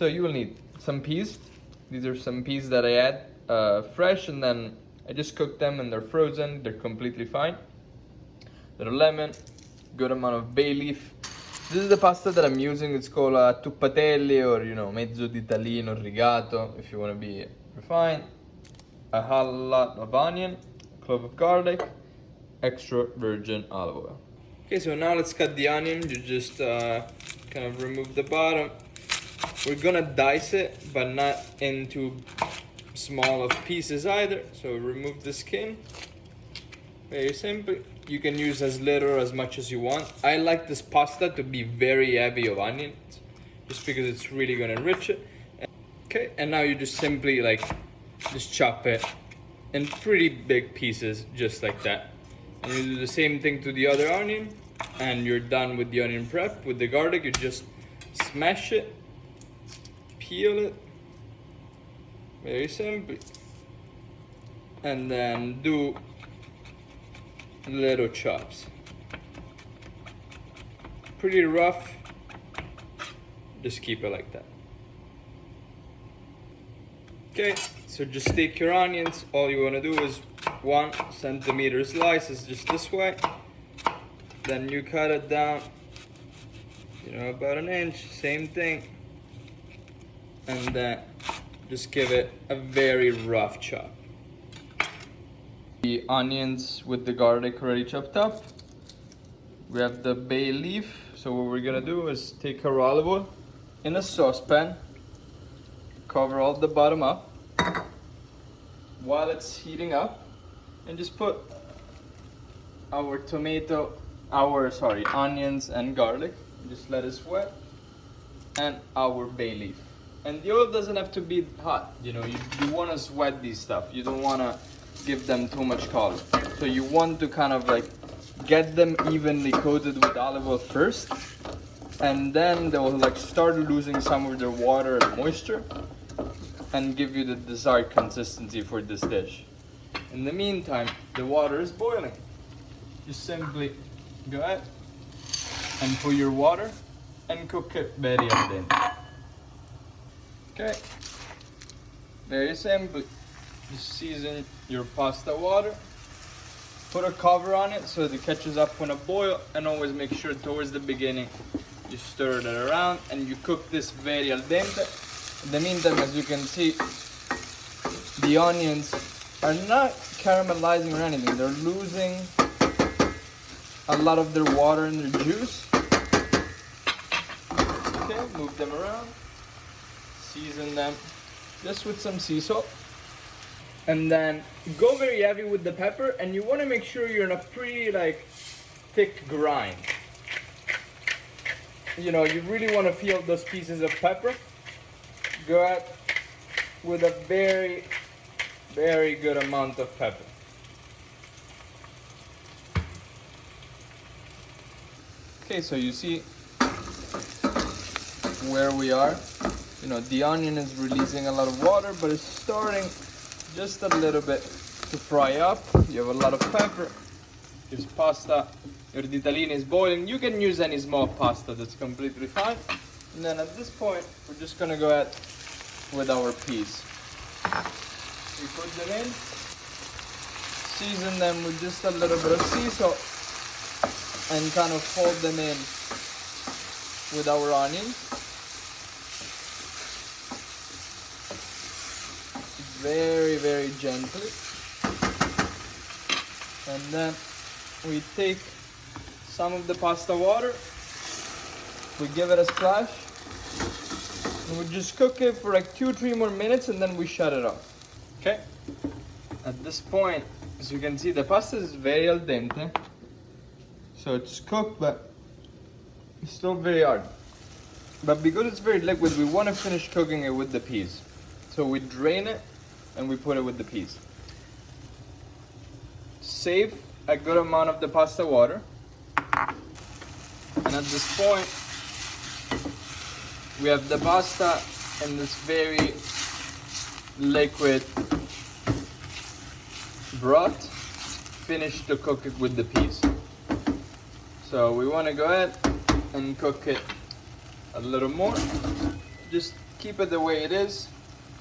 So you will need some peas. These are some peas that I had fresh, and then I just cooked them and they're frozen. They're completely fine. Little lemon, good amount of bay leaf. This is the pasta that I'm using. It's called tuppatelli, or mezzo ditalino rigato if you want to be refined. A whole lot of onion, a clove of garlic, extra virgin olive oil. Okay, so now let's cut the onion. You just kind of remove the bottom. We're gonna dice it, but not into small of pieces either. So remove the skin. Very simple. You can use as little or as much as you want. I like this pasta to be very heavy of onions, just because it's really gonna enrich it. Okay, and now you just simply just chop it in pretty big pieces, just like that. And you do the same thing to the other onion, and you're done with the onion prep. With the garlic, you just smash it, peel it, very simply, and then do little chops. Pretty rough, just keep it like that. Okay, so just take your onions. All you want to do is 1 centimeter slices, just this way. Then you cut it down, about an inch, same thing. And then just give it a very rough chop. The onions with the garlic already chopped up. We have the bay leaf. So what we're gonna do is take our olive oil in a saucepan, cover all the bottom up while it's heating up, and just put our onions and garlic. Just let it sweat, and our bay leaf. And the oil doesn't have to be hot. You want to sweat these stuff. You don't want to give them too much color. So you want to kind of get them evenly coated with olive oil first, and then they'll start losing some of their water and moisture, and give you the desired consistency for this dish. In the meantime, the water is boiling. Just simply go ahead and put your water and cook it very al dente. Okay, very simply, just season your pasta water, put a cover on it so that it catches up when it boils, and always make sure towards the beginning you stir it around and you cook this very al dente. In the meantime, as you can see, the onions are not caramelizing or anything. They're losing a lot of their water and their juice. Okay, move them around. Season them just with some sea salt, and then go very heavy with the pepper, and you want to make sure you're in a pretty thick grind. You really want to feel those pieces of pepper. Go ahead with a very, very good amount of pepper. Okay, so you see where we are. The onion is releasing a lot of water, but it's starting just a little bit to fry up. You have a lot of pepper. Your pasta, your ditalini is boiling. You can use any small pasta, that's completely fine. And then at this point, we're just gonna go ahead with our peas. We put them in, season them with just a little bit of sea salt, and kind of fold them in with our onions. Very, very gently. And then we take some of the pasta water, we give it a splash, and we just cook it for 2-3 more minutes, and then we shut it off. Okay? At this point, as you can see, the pasta is very al dente. So it's cooked, but it's still very hard. But because it's very liquid, we want to finish cooking it with the peas. So we drain it and we put it with the peas. Save a good amount of the pasta water. And at this point, we have the pasta in this very liquid broth. Finish to cook it with the peas. So we want to go ahead and cook it a little more. Just keep it the way it is.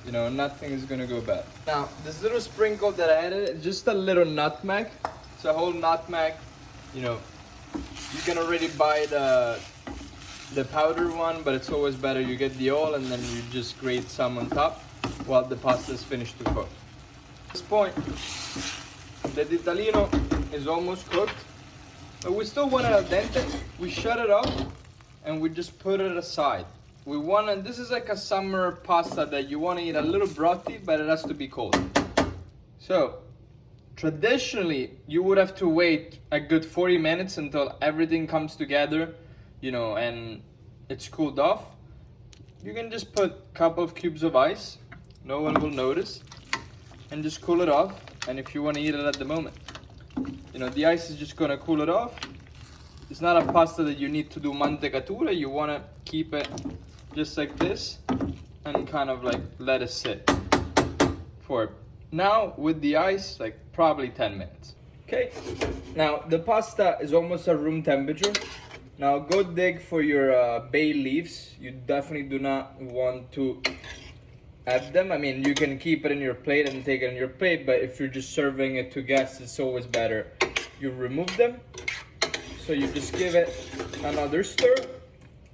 You know, nothing is gonna go bad. Now, this little sprinkle that I added, just a little nutmeg. It's a whole nutmeg. You know, you can already buy the powdered one, but it's always better you get the oil and then you just grate some on top while the pasta is finished to cook. At this point, the Ditalino is almost cooked, but we still want it al dente. We shut it off and we just put it aside. We want this is like a summer pasta that you want to eat a little brothy, but it has to be cold. So, traditionally, you would have to wait a good 40 minutes until everything comes together, you know, and it's cooled off. You can just put a couple of cubes of ice, no one will notice, and just cool it off. And if you want to eat it at the moment, you know, the ice is just gonna cool it off. It's not a pasta that you need to do mantecatura. You want to keep it just like this and kind of like let it sit for now with the ice, like probably 10 minutes. Okay, now the pasta is almost at room temperature. Now go dig for your bay leaves. You definitely do not want to add them. I mean, you can keep it in your plate and take it in your plate, but if you're just serving it to guests, it's always better you remove them. So you just give it another stir.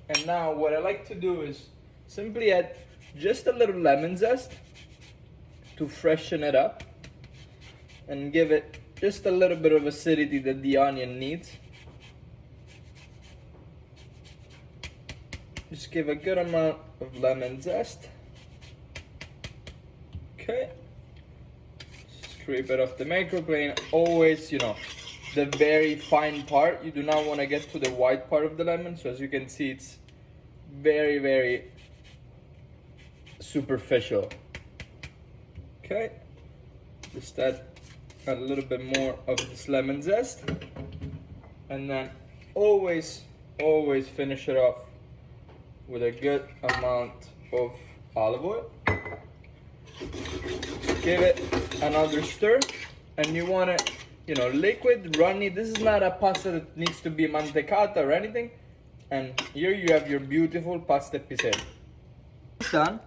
And now what I like to do is simply add just a little lemon zest to freshen it up and give it just a little bit of acidity that the onion needs. Just give a good amount of lemon zest. Okay. Scrape it off the microplane. Always, you know, the very fine part. You do not want to get to the white part of the lemon. So as you can see, it's very, very superficial. Okay. Just add a little bit more of this lemon zest. And then always finish it off with a good amount of olive oil. Give it another stir, and you want it, you know, liquid, runny. This is not a pasta that needs to be mantecata or anything. And here you have your beautiful pasta piselli. It's done.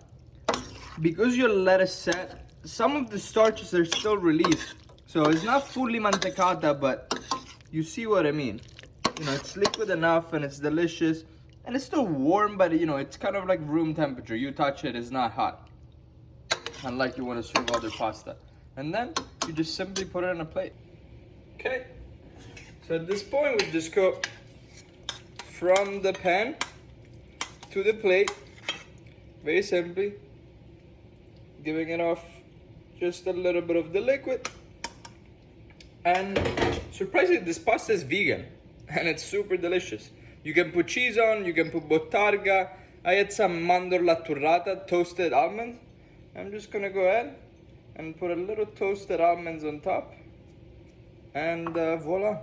Because your lettuce set, some of the starches are still released, so it's not fully mantecata, but you see what I mean. You know, it's liquid enough and it's delicious. And it's still warm, but you know, it's kind of like room temperature. You touch it, it's not hot. Unlike you want to serve other pasta. And then you just simply put it on a plate. Okay. So at this point, we just go from the pan to the plate. Very simply. Giving it off just a little bit of the liquid. And surprisingly, this pasta is vegan. And it's super delicious. You can put cheese on, you can put bottarga. I had some mandorla turrata, toasted almonds. I'm just gonna go ahead and put a little toasted almonds on top. And voila.